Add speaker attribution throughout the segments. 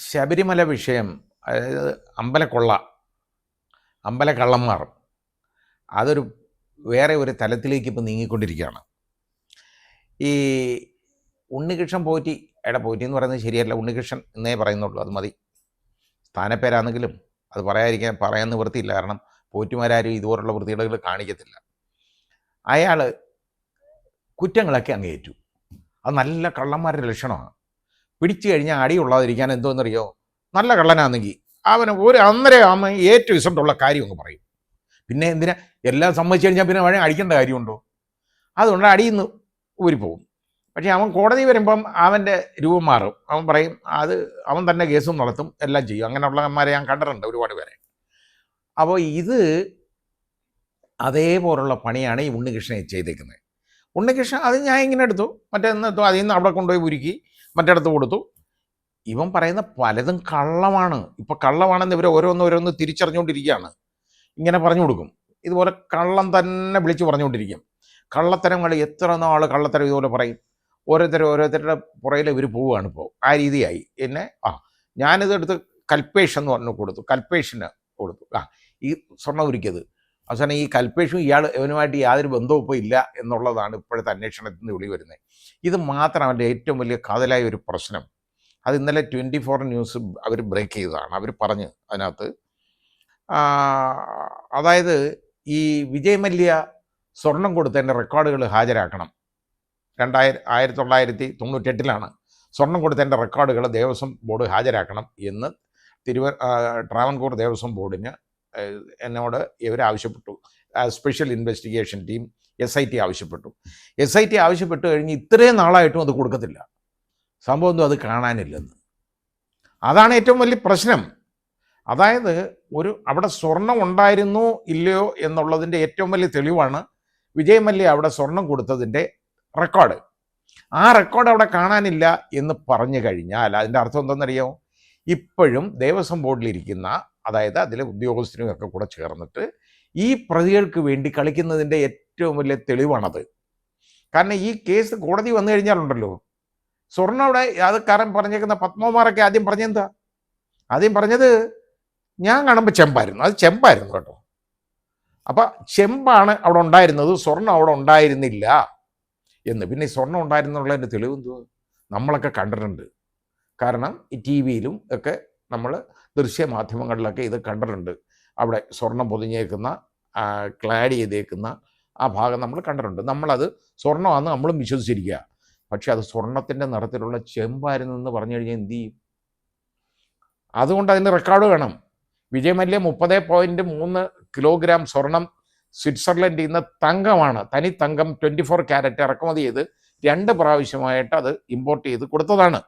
Speaker 1: ശബരിമല വിഷയം, അതായത് അമ്പലക്കൊള്ള, അമ്പലക്കള്ളന്മാർ, അതൊരു വേറെ ഒരു തലത്തിലേക്ക് ഇപ്പം നീങ്ങിക്കൊണ്ടിരിക്കുകയാണ്. ഈ ഉണ്ണികൃഷ്ണൻ പോറ്റി, പോറ്റി എന്ന് പറയുന്നത് ശരിയല്ല, ഉണ്ണികൃഷ്ണൻ എന്നേ പറയുന്നുള്ളൂ, അത് മതി. സ്ഥാനപ്പേരാണെങ്കിലും അത് പറയാൻ നിവൃത്തിയില്ല, കാരണം പോറ്റിമാരും ഇതുപോലുള്ള വൃത്തികേടുകൾ കാണിക്കത്തില്ല. അയാൾ കുറ്റങ്ങളൊക്കെ അങ്ങേറ്റു. അത് നല്ല കള്ളന്മാരുടെ ലക്ഷണമാണ്. പിടിച്ചു കഴിഞ്ഞാൽ അടിയുള്ളാതിരിക്കാൻ എന്തോന്നറിയോ, നല്ല കള്ളനാണെങ്കിൽ അവന് അന്നേരം അവൻ ഏറ്റവും ഇഷ്ടമുള്ള കാര്യം അങ്ങ് പറയും. പിന്നെ എന്തിനാ എല്ലാം സമ്മതിച്ചു കഴിഞ്ഞാൽ പിന്നെ അവനെ അടിക്കേണ്ട കാര്യമുണ്ടോ? അതുകൊണ്ട് അടിയിന്ന് ഊരിപ്പോവും. പക്ഷേ അവൻ കോടതി വരുമ്പം അവൻ്റെ രൂപം മാറും. അവൻ പറയും അത് അവൻ തന്നെ കേസും നടത്തും, എല്ലാം ചെയ്യും. അങ്ങനെയുള്ളവന്മാരെ ഞാൻ കണ്ടിട്ടുണ്ട് ഒരുപാട് പേരെ. അപ്പോൾ ഇത് അതേപോലുള്ള പണിയാണ് ഈ ഉണ്ണികൃഷ്ണനെ ചെയ്തേക്കുന്നത്. ഉണ്ണികൃഷ്ണൻ അത് ഞാൻ ഇങ്ങനെ എടുത്തു, മറ്റേന്നെടുത്തു, അതിൽ നിന്ന് അവിടെ കൊണ്ടുപോയി ഉരുക്കി മറ്റിടത്ത് കൊടുത്തു. ഇവൻ പറയുന്ന പലതും കള്ളമാണ്. ഇപ്പം കള്ളമാണെന്ന് ഇവർ ഓരോന്ന് തിരിച്ചറിഞ്ഞുകൊണ്ടിരിക്കുകയാണ്. ഇങ്ങനെ പറഞ്ഞു കൊടുക്കും, ഇതുപോലെ കള്ളം തന്നെ വിളിച്ച് പറഞ്ഞുകൊണ്ടിരിക്കും. കള്ളത്തരങ്ങൾ എത്ര നാൾ കള്ളത്തരം ഇതുപോലെ പറയും. ഓരോരുത്തരുടെ പുറയിൽ ഇവർ പോവുകയാണ് ഇപ്പോൾ. ആ രീതിയായി. എന്നെ ഞാനിതെടുത്ത് കൽപ്പേഷ് എന്ന് പറഞ്ഞു കൊടുത്തു, കൽപ്പേഷിന് കൊടുത്തു. ഈ സ്വർണ്ണം ഉരുക്കിയത് അവസാനം ഈ കൽപ്പേഷും ഇവനുമായിട്ട് യാതൊരു ബന്ധവും ഇപ്പോൾ ഇല്ല എന്നുള്ളതാണ് ഇപ്പോഴത്തെ അന്വേഷണത്തിൽ നിന്ന് വെളിവരുന്നത്. ഇത് മാത്രമല്ല ഏറ്റവും വലിയ കാതലായ ഒരു പ്രശ്നം. അത് ഇന്നലെ 24 ന്യൂസ് അവർ ബ്രേക്ക് ചെയ്തതാണ്. അവർ പറഞ്ഞ് അതിനകത്ത്, അതായത് ഈ വിജയ് മല്യ സ്വർണം കൊടുത്തതിൻ്റെ റെക്കോർഡുകൾ ഹാജരാക്കണം. 1998 സ്വർണം കൊടുത്തതിൻ്റെ റെക്കോർഡുകൾ ദേവസ്വം ബോർഡ് ഹാജരാക്കണം എന്ന് ട്രാവൻകൂർ ദേവസ്വം ബോർഡിന് എന്നോട് ഇവർ ആവശ്യപ്പെട്ടു. സ്പെഷ്യൽ ഇൻവെസ്റ്റിഗേഷൻ ടീം SIT ആവശ്യപ്പെട്ടു. SIT ആവശ്യപ്പെട്ട് കഴിഞ്ഞ് ഇത്രയും നാളായിട്ടും അത് കൊടുക്കത്തില്ല. സംഭവം ഒന്നും അത് കാണാനില്ലെന്ന്. അതാണ് ഏറ്റവും വലിയ പ്രശ്നം. അതായത് അവിടെ സ്വർണം ഉണ്ടായിരുന്നോ ഇല്ലയോ എന്നുള്ളതിൻ്റെ ഏറ്റവും വലിയ തെളിവാണ് വിജയ് മല്യ അവിടെ സ്വർണം കൊടുത്തതിൻ്റെ റെക്കോർഡ്. ആ റെക്കോർഡ് അവിടെ കാണാനില്ല എന്ന് പറഞ്ഞു കഴിഞ്ഞാൽ അതിൻ്റെ അർത്ഥം എന്തെന്നറിയോ, ഇപ്പോഴും ദേവസ്വം ബോർഡിലിരിക്കുന്ന, അതായത് അതിലെ ഉദ്യോഗസ്ഥരും ഒക്കെ കൂടെ ചേർന്നിട്ട് ഈ പ്രതികൾക്ക് വേണ്ടി കളിക്കുന്നതിൻ്റെ ഏറ്റവും വലിയ തെളിവാണത്. കാരണം ഈ കേസ് കോടതി വന്നു കഴിഞ്ഞാലുണ്ടല്ലോ, സ്വർണ്ണം അവിടെ അത് കാരണം പറഞ്ഞേക്കുന്ന പത്മകുമാറൊക്കെ ആദ്യം പറഞ്ഞെന്താ, ആദ്യം പറഞ്ഞത് ഞാൻ കാണുമ്പോൾ ചെമ്പായിരുന്നു, അത് ചെമ്പായിരുന്നു കേട്ടോ. അപ്പം ചെമ്പാണ് അവിടെ ഉണ്ടായിരുന്നത്, സ്വർണ്ണം അവിടെ ഉണ്ടായിരുന്നില്ല എന്ന്. പിന്നെ സ്വർണ്ണം ഉണ്ടായിരുന്നുള്ളതിൻ്റെ തെളിവെന്തോ നമ്മളൊക്കെ കണ്ടിട്ടുണ്ട്. കാരണം ഈ TV-യിലും ഒക്കെ നമ്മൾ ദൃശ്യമാധ്യമങ്ങളിലൊക്കെ ഇത് കണ്ടിട്ടുണ്ട്. അവിടെ സ്വർണം പൊതിഞ്ഞേക്കുന്ന, ക്ലാഡ് ചെയ്തേക്കുന്ന ആ ഭാഗം നമ്മൾ കണ്ടിട്ടുണ്ട്. നമ്മളത് സ്വർണ്ണമാണെന്ന് നമ്മളും വിശ്വസിച്ചിരിക്കുക. പക്ഷെ അത് സ്വർണത്തിൻ്റെ നിറത്തിലുള്ള ചെമ്പായിരുന്നു എന്ന് പറഞ്ഞു കഴിഞ്ഞാൽ എന്ത് ചെയ്യും? അതുകൊണ്ട് അതിന് റെക്കോർഡ് വേണം. വിജയ് മല്യ 30.3 കിലോഗ്രാം സ്വർണം സ്വിറ്റ്സർലൻഡിൽ നിന്ന് തങ്കമാണ്, തനി തങ്കം 24 ക്യാരറ്റ് ഇറക്കുമതി ചെയ്ത് 2 പ്രാവശ്യമായിട്ട് അത് ഇമ്പോർട്ട് ചെയ്ത് കൊടുത്തതാണ്.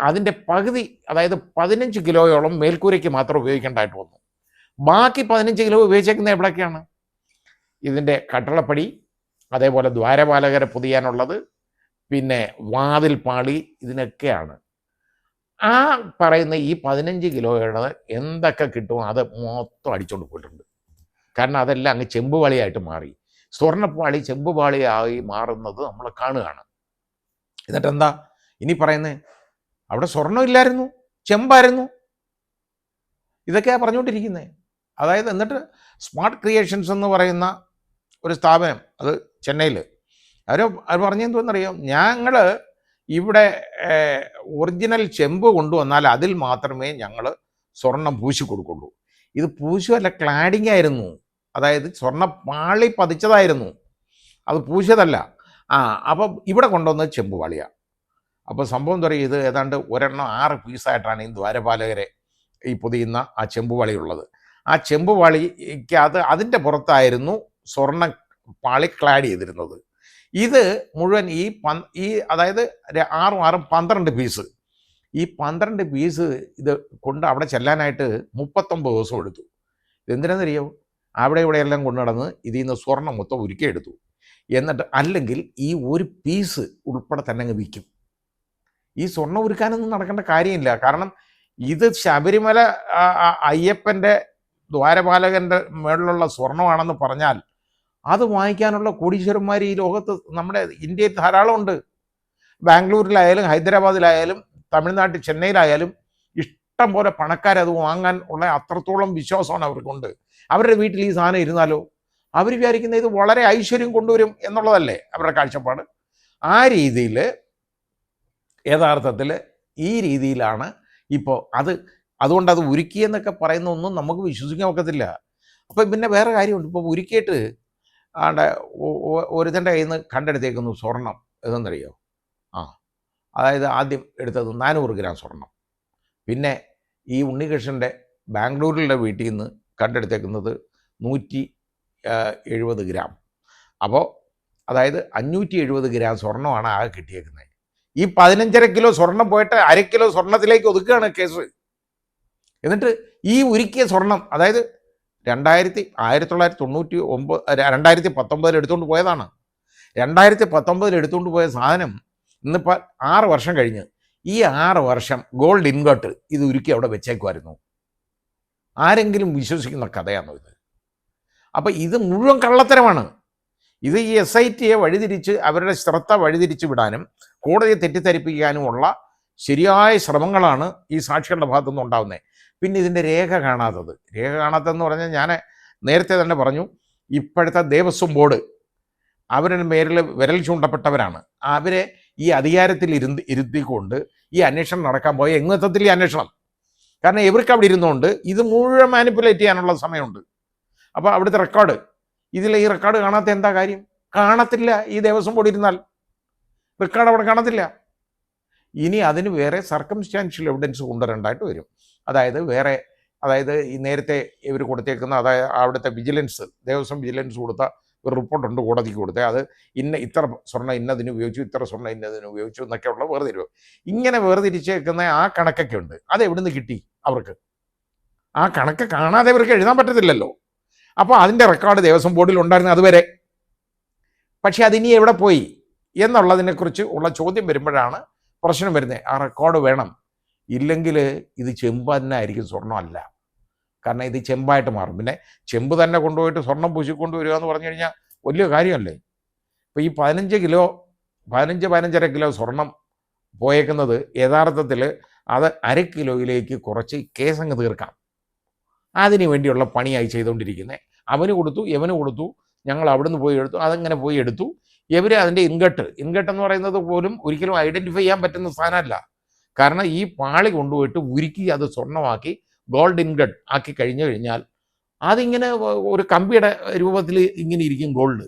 Speaker 1: അതിൻ്റെ പകുതി, അതായത് 15 കിലോയോളം മേൽക്കൂരയ്ക്ക് മാത്രം ഉപയോഗിക്കേണ്ടതായിട്ട് വന്നു. ബാക്കി 15 കിലോ ഉപയോഗിച്ചേക്കുന്നത് എവിടേക്കാണ്? ഇതിൻ്റെ കട്ടളപ്പടി, അതേപോലെ ദ്വാരപാലകരെ പൊതിയാനുള്ളത്, പിന്നെ വാതിൽ പാളി, ഇതിനൊക്കെയാണ്. ആ പറയുന്ന ഈ 15 കിലോയുടെ എന്തൊക്കെ കിട്ടുമോ അത് മൊത്തം അടിച്ചുകൊണ്ട് പോയിട്ടുണ്ട്. കാരണം അതെല്ലാം അങ്ങ് ചെമ്പുപാളിയായിട്ട് മാറി. സ്വർണ്ണപ്പാളി ചെമ്പുപാളിയായി മാറുന്നത് നമ്മൾ കാണുകയാണ്. എന്നിട്ട് എന്താ ഇനി പറയുന്നത്? അവിടെ സ്വർണ്ണം ഇല്ലായിരുന്നു, ചെമ്പായിരുന്നു. ഇതൊക്കെയാണ് പറഞ്ഞുകൊണ്ടിരിക്കുന്നത്. അതായത് എന്നിട്ട് സ്മാർട്ട് ക്രിയേഷൻസ് എന്ന് പറയുന്ന ഒരു സ്ഥാപനം, അത് ചെന്നൈയിൽ, അവർ പറഞ്ഞെന്തോന്നറിയാം, ഞങ്ങൾ ഇവിടെ ഒറിജിനൽ ചെമ്പ് കൊണ്ടുവന്നാൽ അതിൽ മാത്രമേ ഞങ്ങൾ സ്വർണം പൂശി കൊടുക്കുള്ളൂ. ഇത് പൂശുമല്ല, ക്ലാഡിങ് ആയിരുന്നു. അതായത് സ്വർണ്ണ പാളി പതിച്ചതായിരുന്നു, അത് പൂശിയതല്ല. അപ്പം ഇവിടെ കൊണ്ടുവന്നത് ചെമ്പ് പാളിയാണ്. അപ്പോൾ സംഭവം എന്താ പറയുക, ഇത് ഏതാണ്ട് 6 പീസായിട്ടാണ് ഈ ദ്വാരപാലകരെ ഈ പൊതിയുന്ന ആ ചെമ്പുപാളി ഉള്ളത്. ആ ചെമ്പുപാളിക്ക് അതിൻ്റെ പുറത്തായിരുന്നു സ്വർണ്ണ പാളി ക്ലാഡ് ചെയ്തിരുന്നത്. ഇത് മുഴുവൻ അതായത് 6 12 പീസ്. ഈ 12 പീസ് ഇത് കൊണ്ട് അവിടെ ചെല്ലാനായിട്ട് 39 ദിവസം എടുത്തു. എന്തിനാണെന്നറിയോ? അവിടെ ഇവിടെയെല്ലാം കൊണ്ടു നടന്ന് ഇതിൽ നിന്ന് സ്വർണ്ണം മൊത്തം ഉരുക്കിയെടുത്തു. എന്നിട്ട് അല്ലെങ്കിൽ ഈ ഒരു പീസ് ഉൾപ്പെടെ തന്നെ അങ്ങ് വിൽക്കും. ഈ സ്വർണ്ണം ഉരുക്കാനൊന്നും നടക്കേണ്ട കാര്യമില്ല. കാരണം ഇത് ശബരിമല അയ്യപ്പൻ്റെ ദ്വാരപാലകൻ്റെ മേളിലുള്ള സ്വർണ്ണമാണെന്ന് പറഞ്ഞാൽ അത് വാങ്ങിക്കാനുള്ള കോടീശ്വരന്മാർ ഈ ലോകത്ത് നമ്മുടെ ഇന്ത്യയിൽ ധാരാളം ഉണ്ട്. ബാംഗ്ലൂരിലായാലും ഹൈദരാബാദിലായാലും തമിഴ്നാട്ടിൽ ചെന്നൈയിലായാലും ഇഷ്ടം പോലെ പണക്കാരത് വാങ്ങാൻ ഉള്ള അത്രത്തോളം വിശ്വാസമാണ് അവർക്കുണ്ട്. അവരുടെ വീട്ടിൽ ഈ സാധനം ഇരുന്നാലോ അവർ വിചാരിക്കുന്ന ഇത് വളരെ ഐശ്വര്യം കൊണ്ടുവരും എന്നുള്ളതല്ലേ അവരുടെ കാഴ്ചപ്പാട്. ആ രീതിയിൽ യഥാർത്ഥത്തിൽ ഈ രീതിയിലാണ് ഇപ്പോൾ അതുകൊണ്ട് അത് ഉരുക്കിയെന്നൊക്കെ പറയുന്ന ഒന്നും നമുക്ക് വിശ്വസിക്കാൻ ഒക്കത്തില്ല. അപ്പം പിന്നെ വേറെ കാര്യമുണ്ട്. ഇപ്പോൾ ഉരുക്കിയിട്ട് ആണ്ട് ഒരുത്തൻ്റെ കയ്യിൽ നിന്ന് കണ്ടെടുത്തേക്കുന്നു സ്വർണം ഇതെന്നറിയോ? അതായത് ആദ്യം എടുത്തത് 400 ഗ്രാം സ്വർണം. പിന്നെ ഈ ഉണ്ണികൃഷ്ണൻ്റെ ബാംഗ്ലൂരിലെ വീട്ടിൽ നിന്ന് കണ്ടെടുത്തേക്കുന്നത് 170 ഗ്രാം. അപ്പോൾ അതായത് 570 ഗ്രാം സ്വർണ്ണമാണ് ആകെ കിട്ടിയേക്കുന്നത്. ഈ 15.5 കിലോ സ്വർണം പോയിട്ട് 1/2 കിലോ സ്വർണത്തിലേക്ക് ഒതുക്കുകയാണ് കേസ്. എന്നിട്ട് ഈ ഉരുക്കിയ സ്വർണം അതായത് 2019 എടുത്തുകൊണ്ട് പോയതാണ്. 2019 എടുത്തുകൊണ്ട് പോയ സാധനം ഇന്നിപ്പോൾ 6 വർഷം കഴിഞ്ഞ് ഈ 6 വർഷം ഗോൾഡ് ഇൻഗോട്ട് ഇത് ഉരുക്കി അവിടെ വെച്ചേക്കുമായിരുന്നു. ആരെങ്കിലും വിശ്വസിക്കുന്ന കഥയാണോ ഇത്? അപ്പം ഇത് മുഴുവൻ കള്ളത്തരമാണ്. ഇത് ഈ SITയെ വഴിതിരിച്ച് അവരുടെ ശ്രദ്ധ വഴിതിരിച്ച് വിടാനും കോടതിയെ തെറ്റിദ്ധരിപ്പിക്കാനുമുള്ള ശരിയായ ശ്രമങ്ങളാണ് ഈ സാക്ഷികളുടെ ഭാഗത്തുനിന്ന് ഉണ്ടാകുന്നത്. പിന്നെ ഇതിൻ്റെ രേഖ കാണാത്തതെന്ന് പറഞ്ഞാൽ ഞാൻ നേരത്തെ തന്നെ പറഞ്ഞു, ഇപ്പോഴത്തെ ദേവസ്വം ബോർഡ് അവരുടെ പേരിൽ വിരൽ ചൂണ്ടപ്പെട്ടവരാണ്. അവരെ ഈ അധികാരത്തിൽ ഇരുത്തിക്കൊണ്ട് ഈ അന്വേഷണം നടക്കാൻ പോയ എങ്ങെത്തത്തിൽ ഈ അന്വേഷണം. കാരണം ഇവർക്ക് അവിടെ ഇരുന്നുകൊണ്ട് ഇത് മുഴുവൻ മാനിപ്പുലേറ്റ് ചെയ്യാനുള്ള സമയമുണ്ട്. അപ്പോൾ അവിടുത്തെ റെക്കോർഡ് ഈ റെക്കോർഡ് കാണാത്ത എന്താ കാര്യം? കാണത്തില്ല. ഈ ദേവസ്വം ബോർഡ് ഇരുന്നാൽ റെക്കോർഡ് അവിടെ കാണത്തില്ല. ഇനി അതിന് വേറെ സർക്കംസ്റ്റാൻഷ്യൽ എവിഡൻസ് കൊണ്ടുവരേണ്ടതായിട്ട് വരും. അതായത് ഈ നേരത്തെ ഇവർ കൊടുത്തേക്കുന്ന അവിടുത്തെ ദേവസ്വം വിജിലൻസ് കൊടുത്ത ഒരു റിപ്പോർട്ടുണ്ട് കോടതിക്ക് കൊടുത്തത്. അത് ഇത്ര സ്വർണ്ണം ഇന്നതിന് ഉപയോഗിച്ചു, ഇത്ര സ്വർണ്ണം ഇന്നതിന് ഉപയോഗിച്ചു എന്നൊക്കെയുള്ള വേർതിരിവ്. ഇങ്ങനെ വേർതിരിച്ചേക്കുന്ന ആ കണക്കൊക്കെ ഉണ്ട്. അത് എവിടുന്ന് കിട്ടി അവർക്ക്? ആ കണക്ക് കാണാതെ ഇവർക്ക് എഴുതാൻ പറ്റത്തില്ലല്ലോ. അപ്പോൾ അതിൻ്റെ റെക്കോർഡ് ദേവസ്വം ബോർഡിൽ ഉണ്ടായിരുന്നു അതുവരെ. പക്ഷെ അതിനി എവിടെ പോയി എന്നുള്ളതിനെക്കുറിച്ച് ഉള്ള ചോദ്യം വരുമ്പോഴാണ് പ്രശ്നം വരുന്നത്. ആ റെക്കോർഡ് വേണം. ഇല്ലെങ്കിൽ ഇത് ചെമ്പ് തന്നെ ആയിരിക്കും, സ്വർണ്ണമല്ല. കാരണം ഇത് ചെമ്പായിട്ട് മാറും. പിന്നെ ചെമ്പ് തന്നെ കൊണ്ടുപോയിട്ട് സ്വർണം പൂശിക്കൊണ്ടുവരിക എന്ന് പറഞ്ഞു കഴിഞ്ഞാൽ വലിയ കാര്യമല്ലേ. ഇപ്പോൾ ഈ 15-15.5 കിലോ സ്വർണം പോയേക്കുന്നത് യഥാർത്ഥത്തിൽ അത് 1/2 കിലോയിലേക്ക് കുറച്ച് കേസങ്ങ് തീർക്കാം. അതിന് വേണ്ടിയുള്ള പണിയായി ചെയ്തുകൊണ്ടിരിക്കുന്നത്. അവന് കൊടുത്തു, യവന് കൊടുത്തു, ഞങ്ങൾ അവിടുന്ന് പോയി എടുത്തു, അതങ്ങനെ പോയി എടുത്തു. ഇവർ അതിൻ്റെ ഇൻഗട്ട് എന്ന് പറയുന്നത് പോലും ഒരിക്കലും ഐഡൻറ്റിഫൈ ചെയ്യാൻ പറ്റുന്ന സാധനമല്ല. കാരണം ഈ പാളി കൊണ്ടുപോയിട്ട് ഉരുക്കി അത് സ്വർണ്ണമാക്കി ഗോൾഡ് ഇൻഗട്ട് ആക്കി കഴിഞ്ഞാൽ അതിങ്ങനെ ഒരു കമ്പിയുടെ രൂപത്തിൽ ഇങ്ങനെ ഇരിക്കും ഗോൾഡ്.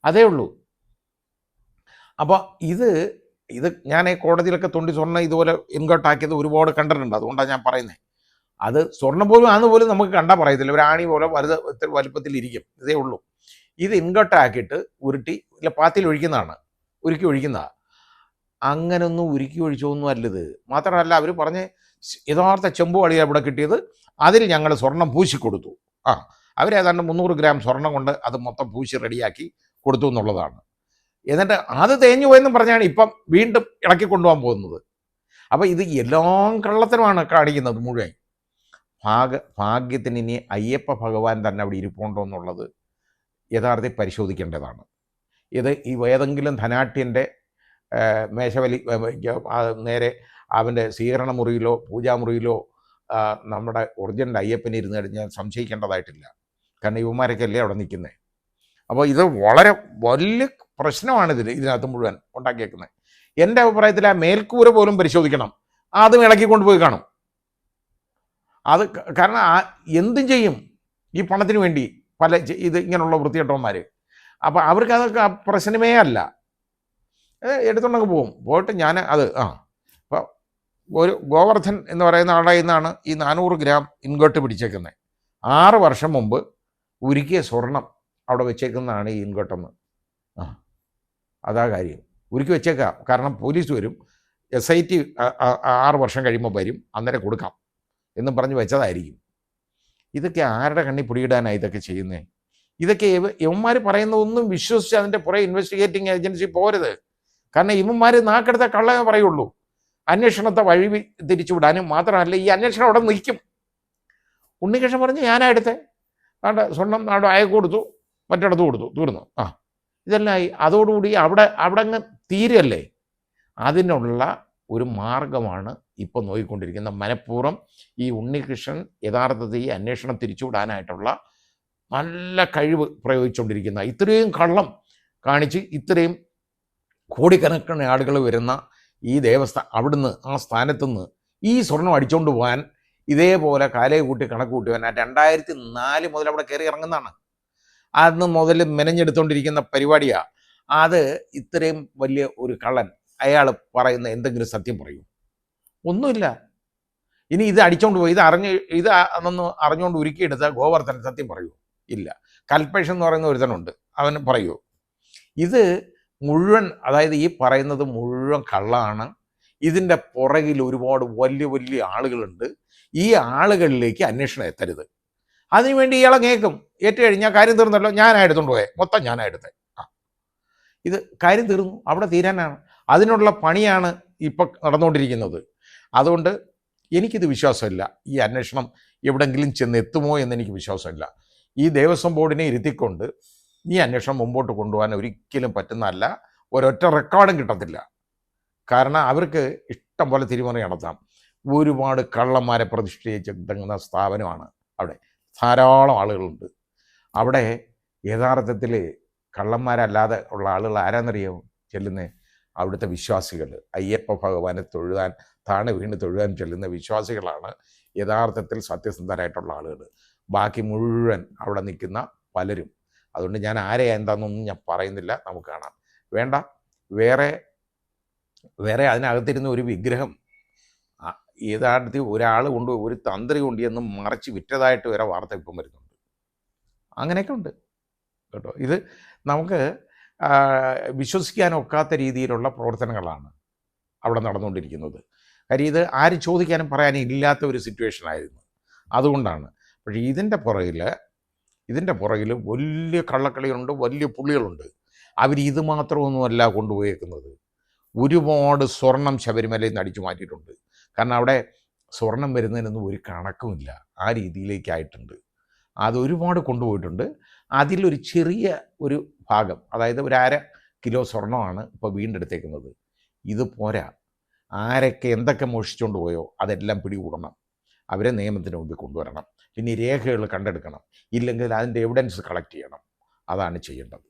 Speaker 1: അതേ ഉള്ളൂ. അപ്പോൾ ഇത് ഞാൻ കോടതിയിലൊക്കെ തൊണ്ടി സ്വർണ്ണം ഇതുപോലെ ഇൻഗട്ടാക്കിയത് ഒരുപാട് കണ്ടിട്ടുണ്ട്. അതുകൊണ്ടാണ് ഞാൻ പറയുന്നത്. അത് സ്വർണ്ണം പോലും അതുപോലും നമുക്ക് കണ്ടാൽ പറയത്തില്ല. ഒരു ആണി പോലെ വലുപ്പത്തിലിരിക്കും. ഇതേ ഉള്ളൂ. ഇത് ഇൻഗട്ടാക്കിയിട്ട് ഉരുട്ടി പാത്തിൽ ഒഴിക്കുന്നതാണ്, ഉരുക്കി ഒഴിക്കുന്നതാണ്. അങ്ങനൊന്നും ഉരുക്കി ഒഴിച്ചൊന്നും അല്ലത്. മാത്രമല്ല അവർ പറഞ്ഞ് യഥാർത്ഥ ചെമ്പ് വളിയാണ് ഇവിടെ കിട്ടിയത്, അതിൽ ഞങ്ങൾ സ്വർണം പൂശിക്കൊടുത്തു. അവരേതാണ്ട് 300 ഗ്രാം സ്വർണം കൊണ്ട് അത് മൊത്തം പൂശി റെഡിയാക്കി കൊടുത്തു എന്നുള്ളതാണ്. എന്നിട്ട് അത് തേഞ്ഞു പോയെന്നും പറഞ്ഞാണ് ഇപ്പം വീണ്ടും ഇളക്കി കൊണ്ടുപോകാൻ പോകുന്നത്. അപ്പോൾ ഇത് എല്ലാം കള്ളത്തരമാണ് കാണിക്കുന്നത് മുഴുവൻ. ഭാഗ്യത്തിന് ഇനി അയ്യപ്പ ഭഗവാൻ തന്നെ അവിടെ ഇരിപ്പുണ്ടോ എന്നുള്ളത് യഥാർത്ഥത്തിൽ പരിശോധിക്കേണ്ടതാണ്. ഇത് ഏതെങ്കിലും ധനാട്യൻ്റെ മേശവലി നേരെ അവൻ്റെ സ്വീകരണ മുറിയിലോ പൂജാമുറിയിലോ നമ്മുടെ ഒറിജിനൽ അയ്യപ്പനെ ഇരുന്ന് കഴിഞ്ഞാൽ സംശയിക്കേണ്ടതായിട്ടില്ല. കാരണം ഇവന്മാരൊക്കെ അല്ലേ അവിടെ നിൽക്കുന്നത്. അപ്പോൾ ഇത് വളരെ വലിയ പ്രശ്നമാണ് ഇതിനകത്ത് മുഴുവൻ ഉണ്ടാക്കിയേക്കുന്നത്. എൻ്റെ അഭിപ്രായത്തിൽ ആ മേൽക്കൂര പോലും പരിശോധിക്കണം. അതും ഇളക്കി കൊണ്ടുപോയി കാണും. അത് കാരണം എന്തും ചെയ്യും ഈ പണത്തിന് വേണ്ടി ഇങ്ങനെയുള്ള വൃത്തികെട്ടവന്മാർ. അപ്പോൾ അവർക്ക് അതൊക്കെ പ്രശ്നമേ അല്ല. എടുത്തുകൊണ്ടങ്ങ് പോയിട്ട് ഞാൻ ഇപ്പോൾ ഒരു ഗോവർദ്ധൻ എന്ന് പറയുന്ന ആളുടെ നിന്നാണ് ഈ 400 ഗ്രാം ഇൻഗോട്ട് പിടിച്ചേക്കുന്നത്. 6 വർഷം മുമ്പ് ഉരുക്കിയ സ്വർണം അവിടെ വെച്ചേക്കുന്നതാണ് ഈ ഇൻഗോട്ടെന്ന്. അതാ കാര്യം. ഉരുക്കി വെച്ചേക്കാം. കാരണം പോലീസ് വരും, SIT 6 വർഷം കഴിയുമ്പോൾ വരും, അന്നേരം കൊടുക്കാം എന്നും പറഞ്ഞ് വെച്ചതായിരിക്കും. ഇതൊക്കെ ആരുടെ കണ്ണി പിടിയിടാനാണ് ഇതൊക്കെ ചെയ്യുന്നത്? ഇതൊക്കെ ഇവന്മാർ പറയുന്നതൊന്നും വിശ്വസിച്ച് അതിൻ്റെ പുറകെ ഇൻവെസ്റ്റിഗേറ്റിംഗ് ഏജൻസി പോരുത്. കാരണം ഇവന്മാർ നാക്കെടുത്ത കള്ളമേ പറയുള്ളൂ. അന്വേഷണത്തെ വഴി തിരിച്ചു വിടാനും മാത്രമല്ല ഈ അന്വേഷണം അവിടെ നിൽക്കും. ഉണ്ണികൃഷ്ണൻ പറഞ്ഞ് ഞാനാ എടുത്തേ, സ്വർണം അവിടെ അയക്ക് കൊടുത്തു, മറ്റിടത്ത് കൊടുത്തു, തീർന്നു. ഇതെല്ലാം ആയി. അതോടുകൂടി അവിടെ അങ്ങ് തീരല്ലേ. അതിനുള്ള ഒരു മാർഗമാണ് ഇപ്പോൾ നോക്കിക്കൊണ്ടിരിക്കുന്ന മനഃപൂർവ്വം ഈ ഉണ്ണികൃഷ്ണൻ യഥാർത്ഥത്തിൽ ഈ അന്വേഷണം തിരിച്ചുവിടാനായിട്ടുള്ള നല്ല കഴിവ് പ്രയോഗിച്ചുകൊണ്ടിരിക്കുന്ന, ഇത്രയും കള്ളം കാണിച്ച് ഇത്രയും കോടിക്കണക്കിന് ആളുകൾ വരുന്ന ഈ അവിടുന്ന് ആ സ്ഥാനത്തുനിന്ന് ഈ സ്വർണം അടിച്ചുകൊണ്ട് പോകാൻ ഇതേപോലെ കാലയെ കൂട്ടി കണക്ക് കൂട്ടി പോകാൻ 2004 മുതൽ അവിടെ കയറി ഇറങ്ങുന്നതാണ്. അന്ന് മുതൽ മെനഞ്ഞെടുത്തുകൊണ്ടിരിക്കുന്ന പരിപാടിയാണ് അത്. ഇത്രയും വലിയ ഒരു കള്ളൻ അയാൾ പറയുന്ന എന്തെങ്കിലും സത്യം പറയൂ? ഒന്നുമില്ല. ഇനി ഇത് അടിച്ചുകൊണ്ട് പോയി ഇത് അതൊന്ന് അറിഞ്ഞുകൊണ്ട് ഉരുക്കിയെടുത്ത ഗോവർദ്ധൻ സത്യം പറയൂ? ഇല്ല. കൽപേഷൻ എന്ന് പറയുന്ന ഒരുത്തനുണ്ട്, അവൻ പറയൂ? ഇത് മുഴുവൻ, അതായത് ഈ പറയുന്നത് മുഴുവൻ കള്ളാണ്. ഇതിൻ്റെ പുറകിൽ ഒരുപാട് വലിയ വലിയ ആളുകളുണ്ട്. ഈ ആളുകളിലേക്ക് അന്വേഷണം എത്തരുത്. അതിനുവേണ്ടി ഇയാളെ കേൾക്കും. ഏറ്റുകഴിഞ്ഞാൽ കാര്യം തീർന്നല്ലോ, ഞാനായെടുത്തോണ്ട് പോയേ, മൊത്തം ഞാനായെടുത്തേ. ഇത് കാര്യം തീർന്നു, അവിടെ തീരാനാണ്. അതിനുള്ള പണിയാണ് ഇപ്പം നടന്നുകൊണ്ടിരിക്കുന്നത്. അതുകൊണ്ട് എനിക്കിത് വിശ്വാസമില്ല. ഈ അന്വേഷണം എവിടെങ്കിലും ചെന്നെത്തുമോ എന്നെനിക്ക് വിശ്വാസമില്ല. ഈ ദേവസ്വം ബോർഡിനെ ഇരുത്തിക്കൊണ്ട് ഈ അന്വേഷണം മുമ്പോട്ട് കൊണ്ടുപോകാൻ ഒരിക്കലും പറ്റുന്നതല്ല. ഒരൊറ്റ റെക്കോർഡും കിട്ടത്തില്ല. കാരണം അവർക്ക് ഇഷ്ടം പോലെ തിരിമറി നടത്താം. ഒരുപാട് കള്ളന്മാരെ പ്രതിഷ്ഠിച്ചിട്ടുന്ന സ്ഥാപനമാണ് അവിടെ. ധാരാളം ആളുകളുണ്ട് അവിടെ. യഥാർത്ഥത്തിൽ കള്ളന്മാരല്ലാതെ ഉള്ള ആളുകൾ ആരാന്നറിയാമോ ചെല്ലുന്നത്? അവിടുത്തെ വിശ്വാസികൾ, അയ്യപ്പ ഭഗവാനെ തൊഴുതാൻ, താണ വീണ് തൊഴുതാൻ ചെല്ലുന്ന വിശ്വാസികളാണ് യഥാർത്ഥത്തിൽ സത്യസന്ധരായിട്ടുള്ള ആളുകൾ. ബാക്കി മുഴുവൻ അവിടെ നിൽക്കുന്ന പലരും. അതുകൊണ്ട് ഞാൻ ആരെയാ എന്താണെന്നൊന്നും ഞാൻ പറയുന്നില്ല, നമുക്ക് കാണാം. വേണ്ട, വേറെ അതിനകത്തിരുന്ന ഒരു വിഗ്രഹം യഥാർത്ഥത്തിൽ ഒരാൾ കൊണ്ട്, ഒരു തന്ത്രി കൊണ്ട് എന്ന് മറച്ച് വിറ്റതായിട്ട് വരെ വാർത്ത ഇപ്പം വരുന്നുണ്ട്. അങ്ങനെയൊക്കെ ഉണ്ട് കേട്ടോ. ഇത് നമുക്ക് വിശ്വസിക്കാനൊക്കാത്ത രീതിയിലുള്ള പ്രവർത്തനങ്ങളാണ് അവിടെ നടന്നുകൊണ്ടിരിക്കുന്നത്. കാര്യം ഇത് ആരും ചോദിക്കാനും പറയാനും ഇല്ലാത്ത ഒരു സിറ്റുവേഷനായിരുന്നു. അതുകൊണ്ടാണ്. പക്ഷേ ഇതിൻ്റെ പുറകിൽ വലിയ കള്ളക്കളിയുണ്ട്, വലിയ പുള്ളികളുണ്ട്. ഇത് മാത്രമൊന്നുമല്ല കൊണ്ടുപോയേക്കുന്നത്. ഒരുപാട് സ്വർണം ശബരിമലയിൽ നിന്ന് അടിച്ചു മാറ്റിയിട്ടുണ്ട്. കാരണം അവിടെ സ്വർണം വരുന്നതിനൊന്നും ഒരു കണക്കുമില്ല, ആ രീതിയിലേക്കായിട്ടുണ്ട്. അതൊരുപാട് കൊണ്ടുപോയിട്ടുണ്ട്. അതിലൊരു ചെറിയ ഒരു ഭാഗം, അതായത് ഒരു 1/2 കിലോ സ്വർണ്ണമാണ് ഇപ്പോൾ വീണ്ടെടുത്തേക്കുന്നത്. ഇത് പോരാ. ആരൊക്കെ എന്തൊക്കെ മോഷിച്ചുകൊണ്ട് പോയോ അതെല്ലാം പിടികൂടണം, അവരെ നിയമത്തിന് മുമ്പിൽ കൊണ്ടുവരണം. പിന്നെ രേഖകൾ കണ്ടെടുക്കണം, ഇല്ലെങ്കിൽ അതിൻ്റെ എവിഡൻസ് കളക്ട് ചെയ്യണം. അതാണ് ചെയ്യേണ്ടത്.